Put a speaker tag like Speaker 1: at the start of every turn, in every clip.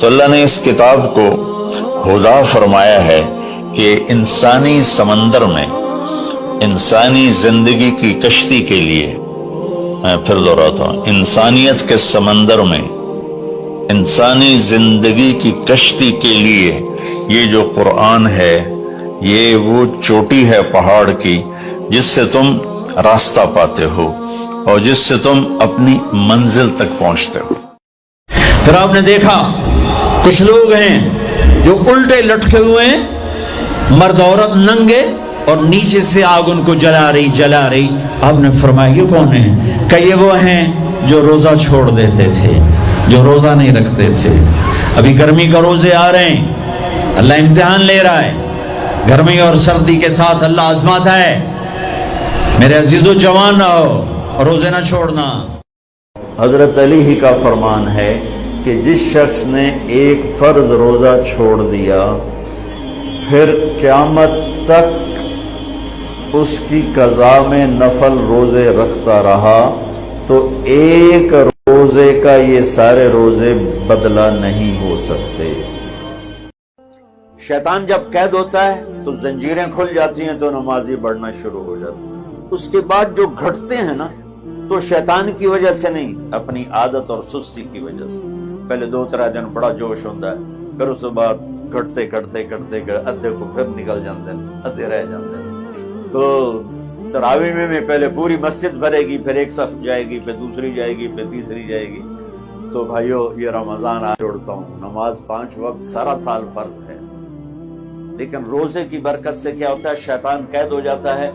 Speaker 1: تو اللہ نے اس کتاب کو ہدا فرمایا ہے کہ انسانی سمندر میں انسانی زندگی کی کشتی کے لیے، میں پھر دہراتا ہوں، انسانیت کے سمندر میں انسانی زندگی کی کشتی کے لیے یہ جو قرآن ہے یہ وہ چوٹی ہے پہاڑ کی جس سے تم راستہ پاتے ہو اور جس سے تم اپنی منزل تک پہنچتے ہو۔
Speaker 2: پھر آپ نے دیکھا کچھ لوگ ہیں جو الٹے لٹکے ہوئے ہیں، مرد عورت ننگے، اور نیچے سے آگ ان کو جلا رہی۔ آپ نے فرمایا یہ کون ہیں؟ کہ یہ وہ ہیں جو روزہ چھوڑ دیتے تھے، جو روزہ نہیں رکھتے تھے۔ ابھی گرمی کا روزے آ رہے ہیں، اللہ امتحان لے رہا ہے، گرمی اور سردی کے ساتھ اللہ آزماتا ہے۔ میرے عزیزو جوان رہو، روزے نہ چھوڑنا۔
Speaker 1: حضرت علی ہی کا فرمان ہے کہ جس شخص نے ایک فرض روزہ چھوڑ دیا پھر قیامت تک اس کی قضا میں نفل روزے رکھتا رہا تو ایک روزے کا یہ سارے روزے بدلہ نہیں ہو سکتے۔ شیطان جب قید ہوتا ہے تو زنجیریں کھل جاتی ہیں تو نمازی بڑھنا شروع ہو جاتی ہے۔ اس کے بعد جو گھٹتے ہیں نا تو شیطان کی وجہ سے نہیں، اپنی عادت اور سستی کی وجہ سے۔ پہلے 2-3 دن بڑا جوش ہوتا ہے، پھر اس کے بعد گھٹتے ادھے کو پھر نکل جاتے ہیں، ادھے رہ جاتے ہیں۔ تو تراویح میں پہلے پوری مسجد بھرے گی، پھر ایک صف جائے گی، پھر دوسری جائے گی، پھر تیسری جائے گی۔ تو بھائیو یہ رمضان چھوڑتا ہوں، نماز 5 وقت سارا سال فرض ہے، لیکن روزے کی برکت سے کیا ہوتا ہے، شیطان قید ہو جاتا ہے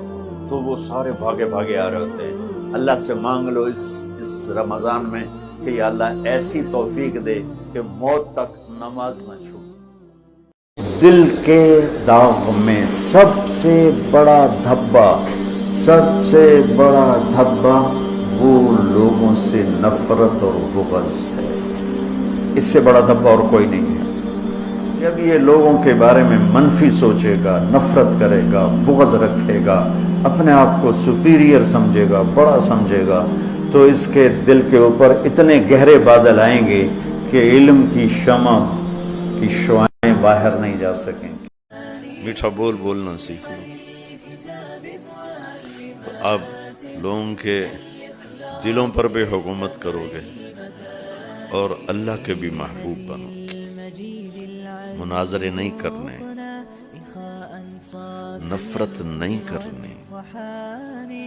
Speaker 1: تو وہ سارے بھاگے آ رہے ہوتے ہیں۔ اللہ سے مانگ لو اس رمضان میں کہ یا اللہ ایسی توفیق دے کہ موت تک نماز نہ چھوڑے۔ دل کے داغ میں سب سے بڑا دھبا وہ لوگوں سے نفرت اور بغض ہے، اس سے بڑا دھبا اور کوئی نہیں ہے۔ جب یہ لوگوں کے بارے میں منفی سوچے گا، نفرت کرے گا، بغض رکھے گا، اپنے آپ کو سپیریئر سمجھے گا، بڑا سمجھے گا، تو اس کے دل کے اوپر اتنے گہرے بادل آئیں گے کہ علم کی شمع کی شعائیں باہر نہیں جا سکیں گی۔ میٹھا بولنا سیکھو تو آپ لوگوں کے دلوں پر بھی حکومت کرو گے اور اللہ کے بھی محبوب بنو گے۔ مناظرے نہیں کرنے، نفرت نہیں کرنی،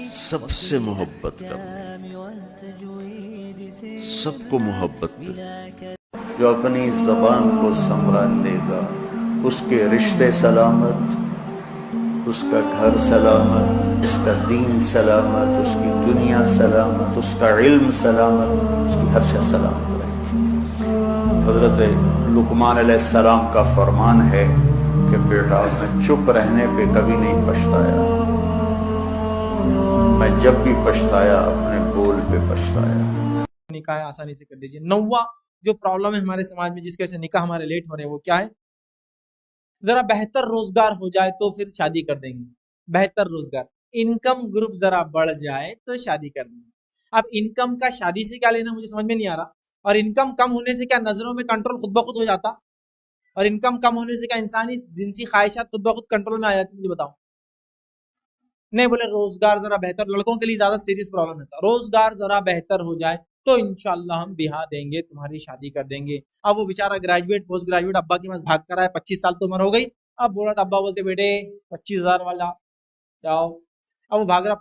Speaker 1: سب سے محبت کرنی، سب کو محبت دے۔ جو اپنی زبان کو سنبھال لے گا اس کے رشتے سلامت، اس کا گھر سلامت، اس کا دین سلامت، اس کی دنیا سلامت، اس کا علم سلامت، اس کی ہر شے سلامت رہے گی۔ حضرت لقمان علیہ السلام کا فرمان ہے کہ بیٹا میں چپ رہنے پہ کبھی نہیں پچھتایا، میں جب بھی پچھتایا اپنے بول پہ پچھتایا۔
Speaker 3: نکاح آسانی سے کر لیجیے۔ 9واں جو پرابلم ہے ہمارے سماج میں جس کی وجہ سے نکاح ہمارے لیٹ ہو رہے ہیں وہ کیا ہے؟ ذرا بہتر روزگار ہو جائے تو پھر شادی کر دیں گے۔ بہتر روزگار، انکم گروپ ذرا بڑھ جائے تو شادی کر دیں گے۔ اب انکم کا شادی سے کیا لینا مجھے سمجھ میں نہیں آ رہا، اور انکم کم ہونے سے کیا نظروں میں کنٹرول خود بخود ہو جاتا، اور انکم کم ہونے سے کیا انسانی جنسی خواہشات خود بخود کنٹرول میں آ جاتی؟ مجھے بتاؤ۔ نہیں بولے روزگار ذرا بہتر، لڑکوں کے لیے زیادہ سیریس پرابلم ہے، روزگار ذرا بہتر ہو جائے تو انشاءاللہ ہم بیاہ دیں گے، تمہاری شادی کر دیں گے۔ اب وہ بیچارہ گریجویٹ پوسٹ گریجویٹ ابا کے پاس بھاگ کر آیا، 25 سال تو عمر ہو گئی، اب بولا ابا بولتے بیٹے 25,000 والا جاؤ، اب وہ بھاگ رہا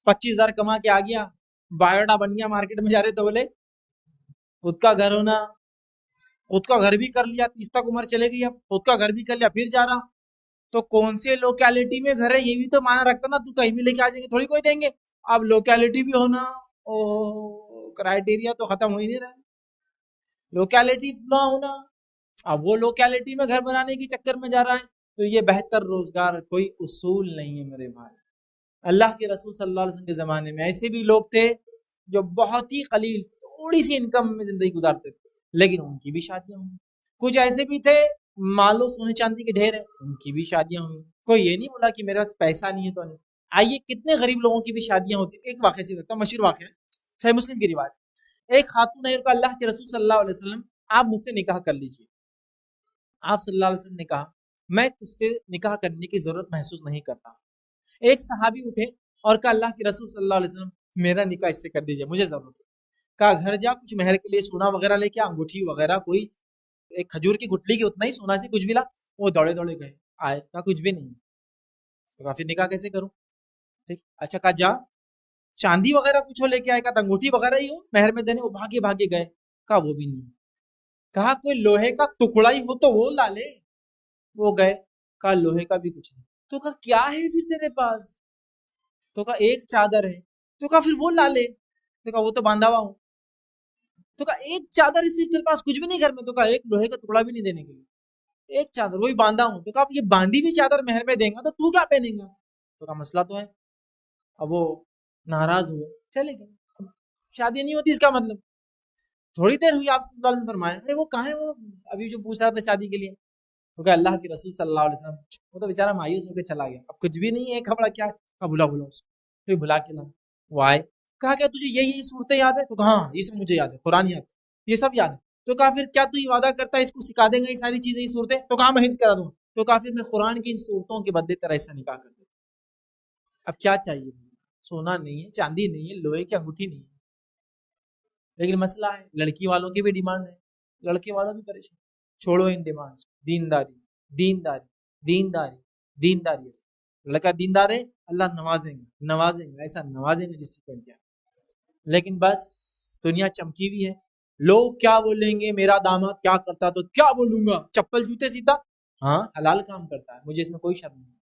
Speaker 3: 25,000 کما کے آ گیا، بایوڈا بن گیا، مارکیٹ میں جا رہے تو بولے خود کا گھر ہونا، خود کا گھر بھی کر لیا، 30 تک عمر چلے گئی، اب خود کا گھر بھی کر لیا، پھر جا رہا تو کون سے لوکیلٹی میں گھر ہے یہ بھی تو مانا رکھتا نا، تو کہیں بھی لے کے آ جائیں گے تھوڑی کوئی دیں گے۔ اب لوکیلٹی بھی ہونا، کرائٹیریا تو ختم ہو ہی نہیں رہا ہے، لوکیلٹی نہ ہونا، اب وہ لوکیلٹی میں گھر بنانے کے چکر میں جا رہا ہے، تو یہ بہتر روزگار کوئی اصول نہیں ہے میرے بھائی۔ اللہ کے رسول صلی اللہ علیہ وسلم کے زمانے میں ایسے بھی لوگ تھے جو بہت ہی قلیل تھوڑی سی انکم میں زندگی گزارتے تھے، لیکن ان کی بھی شادیاں ہوئی۔ کچھ ایسے بھی تھے مالو سونے چاندی کے ڈھیر ہیں، ان کی بھی شادیاں ہوئی۔ کوئی یہ نہیں بولا کہ میرے پاس پیسہ نہیں ہے تو نہیں۔ آئیے کتنے غریب لوگوں کی بھی شادیاں ہوتی تھیں۔ ایک واقعہ سے کرتا ہوں، مشہور واقعہ ہے، صحیح مسلم کی روایت۔ ایک خاتون ہے، اللہ کے رسول صلی اللہ علیہ وسلم آپ مجھ سے نکاح کر لیجئے. آپ صلی اللہ علیہ وسلم نے کہا میں تجھ سے نکاح کرنے کی ضرورت محسوس نہیں کرتا. ایک صحابی اٹھے اور کہا اللہ کے رسول صلی اللہ علیہ وسلم میرا نکاح اس سے کر دیجئے, مجھے ضرورت ہے. کہا گھر جا کچھ مہر کے لیے سونا وغیرہ لے کے, انگوٹھی وغیرہ, کوئی ایک کھجور کی گٹلی کی اتنا ہی سونا سے کچھ بھی لا. وہ دوڑے دوڑے گئے, آئے, کہا کچھ بھی نہیں. کہا پھر نکاح کیسے کروں؟ ٹھیک, اچھا کہا جا چاندی وغیرہ کچھ ہو لے کے آئے, کہا انگوٹھی وغیرہ ہی ہو مہر میں دینے. وہ بھاگے بھاگے گئے, کہا وہ بھی نہیں. کہا کوئی لوہے کا ٹکڑا ہی ہو تو وہ لا لے. وہ گئے, کہا لوہے کا بھی کچھ نہیں. تو کہا کیا ہے پھر تیرے پاس؟ تو کہا ایک چادر ہے. تو کہا پھر وہ لا لے. تو کہا وہ تو باندھا ہوا ہوں. تو کہا ایک چادر اس تیرے پاس کچھ بھی نہیں گھر میں. تو کہا ایک لوہے کا ٹکڑا بھی نہیں دینے کے لیے, ایک چادر وہی باندھا ہوں. تو کہا یہ باندھی ہوئی چادر مہر میں دیں گا تو تو کیا پہنیں گا؟ تو کہا مسئلہ تو ہے. اب وہ ناراض ہوئے, چلے گئے. شادی نہیں ہوتی اس کا مطلب. تھوڑی دیر ہوئی, آپ صلی اللہ علیہ وسلم فرمایا ارے وہ کہاں ہے وہ ابھی جو پوچھ رہا تھا شادی کے لیے؟ تو کہا اللہ کے رسول صلی اللہ علیہ وسلم, وہ تو بیچارہ مایوس ہو کے چلا گیا, اب کچھ بھی نہیں ہے, کپڑا کیا ہے؟ کہا بلا اس کو. پھر بلا کے لا. وہ آئے, کہا کیا تجھے یہی صورتیں یاد ہے؟ تو کہا ہاں یہ سب مجھے یاد ہے, قرآن یاد ہے, یہ سب یاد ہے. تو کہا پھر کیا تو یہ وعدہ کرتا ہے اس کو سکھا دیں گا یہ ساری چیزیں, یہ صورتیں؟ تو کہا میں حفظ کرا دوں. تو کہا پھر میں قرآن کی ان صورتوں کے بدلے طرح ایسا نکاح کر دوں. اب کیا چاہیے؟ سونا نہیں ہے, چاندی نہیں ہے, لوہے کی انگوٹھی نہیں ہے. لیکن مسئلہ ہے لڑکی والوں کی بھی ڈیمانڈ ہے, لڑکے والوں بھی پریشان. چھوڑو ان ڈیمانڈ, دینداری دینداری دینداری دینداری. لڑکا دیندار ہے اللہ نوازیں گے ایسا نوازیں گے جس سے کوئی کیا. لیکن بس دنیا چمکی ہوئی ہے, لوگ کیا بولیں گے, میرا داماد کیا کرتا تو کیا بولوں گا, چپل جوتے سیدھا, ہاں حلال کام کرتا ہے, مجھے اس میں کوئی شرم نہیں,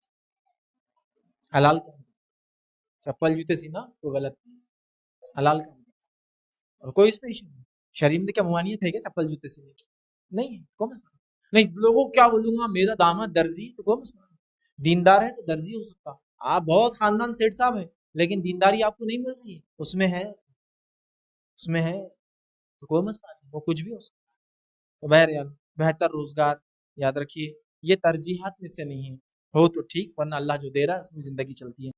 Speaker 3: حلال کام, چپل جوتے سینا تو غلط نہیں, حلال کام اور کوئی اس میں ایشو نہیں. شریعت میں کیا ممانعت ہے کیا چپل جوتے سینے کی؟ نہیں ہے, کوئی مسئلہ نہیں. لوگوں کیا بولوں گا, میرا داماد درزی تو کوئی مسئلہ نہیں, دیندار ہے تو درزی ہو سکتا. آپ بہت خاندان سیٹ صاحب ہے لیکن دینداری آپ کو نہیں مل رہی ہے, اس میں ہے تو کوئی مسئلہ نہیں, وہ کچھ بھی ہو سکتا ہے. تو بہرحال بہتر روزگار یاد رکھیے یہ ترجیحات میں سے نہیں ہے, ہو تو ٹھیک, ورنہ اللہ جو دے رہا ہے اس میں زندگی چلتی ہے.